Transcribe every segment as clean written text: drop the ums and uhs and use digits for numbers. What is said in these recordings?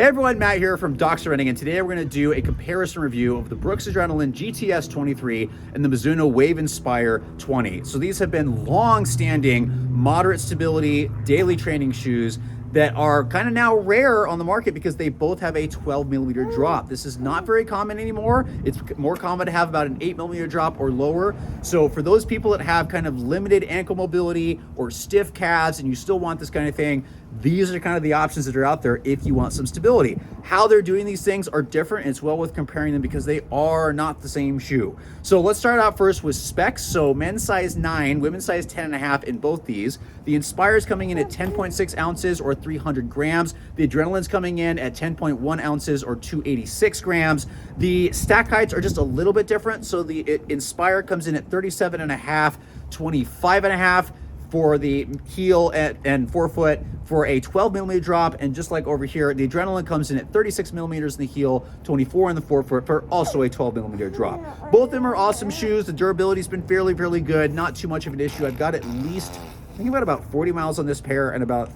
Hey everyone, Matt here from Docs Running, and today we're going to do a comparison review of the Brooks Adrenaline GTS 23 and the Mizuno Wave Inspire 20. So these have been long-standing, moderate stability, daily training shoes that are kind of now rare on the market because they both have a 12 millimeter drop. This is not very common anymore. It's more common to have about an 8 millimeter drop or lower. So for those people that have kind of limited ankle mobility or stiff calves and you still want this kind of thing, these are kind of the options that are out there if you want some stability. How they're doing these things are different, and it's well worth comparing them because they are not the same shoe. So let's start out first with specs. So men's size 9, women's size 10.5 in both these. The Inspire is coming in at 10.6 ounces or 300 grams. The Adrenaline's coming in at 10.1 ounces or 286 grams. The stack heights are just a little bit different. So the Inspire comes in at 37.5, 25.5 for the heel and forefoot for a 12 millimeter drop, and just like over here, the Adrenaline comes in at 36 millimeters in the heel, 24 in the forefoot for also a 12 millimeter drop. Both of them are awesome shoes. The durability's been fairly good, not too much of an issue. I've got at least, I think about 40 miles on this pair and about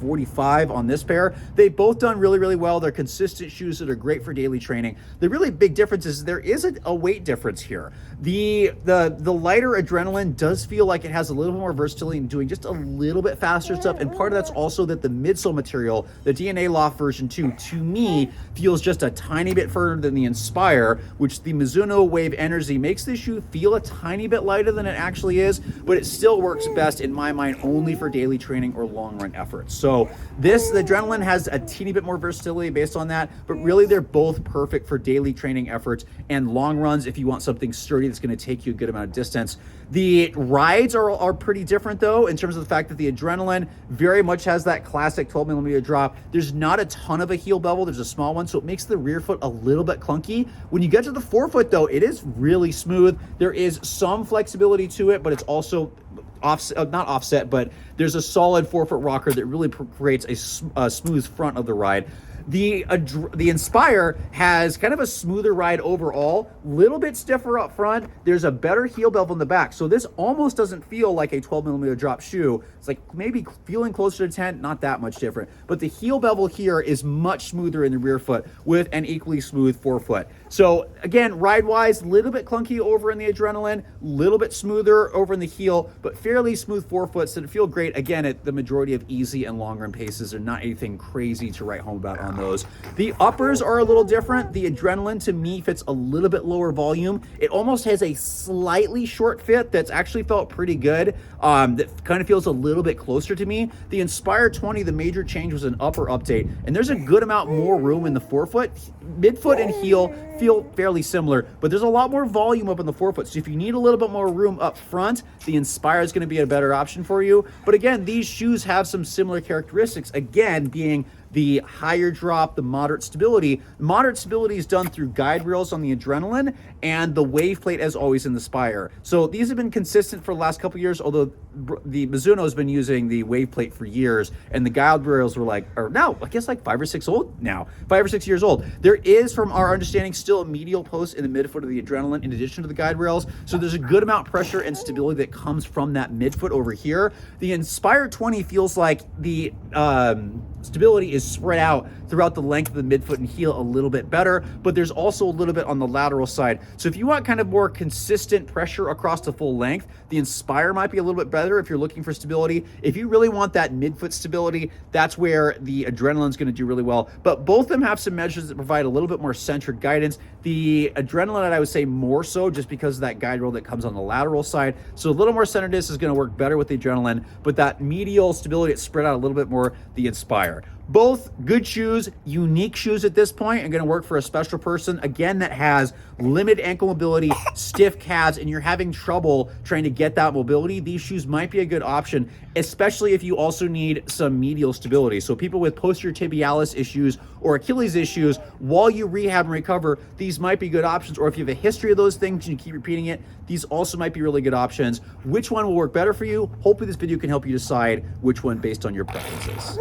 45 on this pair. They've both done really well. They're consistent shoes that are great for daily training. The really big difference is there is a weight difference here. The lighter Adrenaline does feel like it has a little bit more versatility in doing just a little bit faster stuff, and part of that's also that the midsole material, the DNA Loft version 2, to me feels just a tiny bit further than the Inspire, which the Mizuno Wave Energy makes this shoe feel a tiny bit lighter than it actually is, but it still works best in my mind only for daily training or long run efforts. So the Adrenaline has a teeny bit more versatility based on that, but really they're both perfect for daily training efforts and long runs if you want something sturdy that's going to take you a good amount of distance. The rides are pretty different though, in terms of the fact that the Adrenaline very much has that classic 12 millimeter drop. There's not a ton of a heel bevel. There's a small one, so it makes the rear foot a little bit clunky. When you get to the forefoot though, it is really smooth. There is some flexibility to it, but it's also not offset, but there's a solid forefoot rocker that really creates a smooth front of the ride. The Inspire has kind of a smoother ride overall, little bit stiffer up front. There's a better heel bevel in the back. So this almost doesn't feel like a 12 millimeter drop shoe. It's like maybe feeling closer to 10, not that much different. But the heel bevel here is much smoother in the rear foot with an equally smooth forefoot. So again, ride-wise, a little bit clunky over in the Adrenaline, little bit smoother over in the heel, but fairly smooth forefoots that feel great, again, at the majority of easy and long run paces. They're not anything crazy to write home about on those. The uppers are a little different. The Adrenaline to me fits a little bit lower volume. It almost has a slightly short fit that's actually felt pretty good. That kind of feels a little bit closer to me. The Inspire 20, the major change was an upper update, and there's a good amount more room in the forefoot. Midfoot and heel feel fairly similar, but there's a lot more volume up in the forefoot. So if you need a little bit more room up front, the Inspire is going to be a better option for you. But again, these shoes have some similar characteristics, again, being the higher drop, the moderate stability. Moderate stability is done through guide rails on the Adrenaline and the wave plate as always in the Inspire. So these have been consistent for the last couple of years, although the Mizuno has been using the wave plate for years, and the guide rails were now I guess like 5 or 6 years old. There is, from our understanding, still a medial post in the midfoot of the Adrenaline in addition to the guide rails. So there's a good amount of pressure and stability that comes from that midfoot over here. The Inspire 20 feels like the stability is spread out throughout the length of the midfoot and heel a little bit better, but there's also a little bit on the lateral side. So if you want kind of more consistent pressure across the full length, the Inspire might be a little bit better if you're looking for stability. If you really want that midfoot stability, that's where the Adrenaline's going to do really well. But both of them have some measures that provide a little bit more centered guidance. The Adrenaline, I would say more so, just because of that guide rail that comes on the lateral side. So a little more centeredness is going to work better with the Adrenaline, but that medial stability, it's spread out a little bit more, the Inspire. Both good shoes, unique shoes at this point, and going to work for a special person, again, that has limited ankle mobility, stiff calves, and you're having trouble trying to get that mobility. These shoes might be a good option, especially if you also need some medial stability. So people with posterior tibialis issues or Achilles issues, while you rehab and recover, these might be good options. Or if you have a history of those things and you keep repeating it, these also might be really good options. Which one will work better for you? Hopefully this video can help you decide which one based on your preferences.